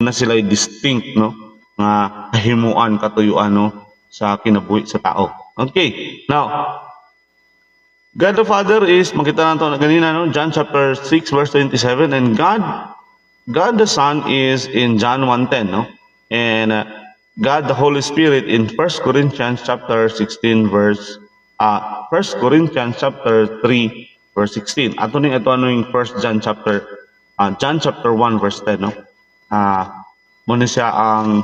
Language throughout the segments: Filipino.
na sila distinct, no, nga kahimuan, katuyuan, no, sa kinabuhi sa tao. Okay, now, God the Father is, makita nato na ganina, no, John chapter 6 verse 27, and God the Son is in John 1:10, no, and God the Holy Spirit in 1 Corinthians chapter 16 verse 1 Corinthians chapter 3 verse 16. Ato ning yung 1 John chapter 1 verse 10, no. Muna siya ang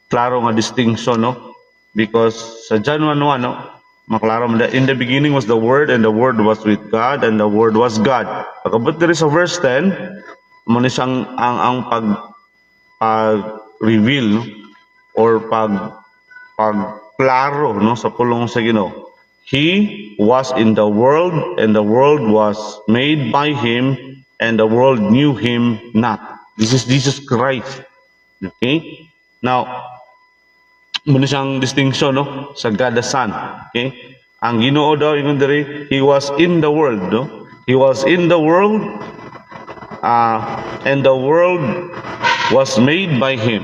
klaro nga distinction, no, because sa John 1:1, no, maklaro man, in the beginning was the Word, and the Word was with God, and the Word was God. Pagabot diri sa verse 10, muna siyang ang pag-reveal, no, or pagklaro, no, sa pulong sa Ginoo. He was in the world, and the world was made by Him, and the world knew Him not. This is Jesus Christ. Okay? Now, muna siyang distinction, no, sa God the Son. Okay? Ang Ginoo daw, ingon diri, He was in the world, no? He was in the world, and the world was made by Him.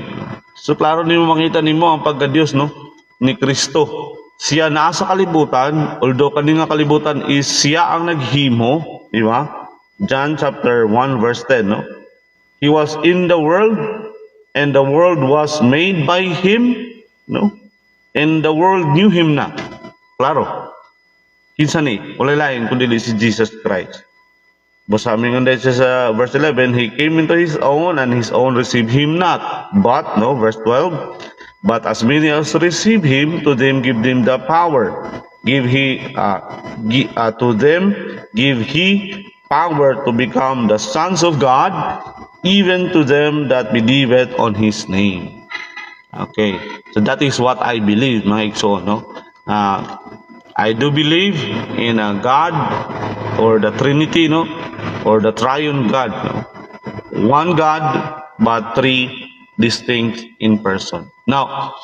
So, klaro nimo makita nimo ang pagka-Dios, no, ni Kristo. Siya naa sa kalibutan, although kani nga kalibutan is siya ang naghimo, di ba? John chapter 1 verse 10, no? He was in the world, and the world was made by Him, no? And the world knew Him not. Klaro. Kinsa ni? Wala lain kundi si Jesus Christ. Basta amin nga siya sa verse 11, He came into His own, and His own received Him not. But, no, verse 12, but as many as receive Him, to them give them the power. Give He power to become the sons of God, even to them that believeth on His name. Okay, so that is what I believe, mga igsoon, no? I do believe in a God, or the Trinity, no, or the Triune God, no? One God, but three distinct in person. Now,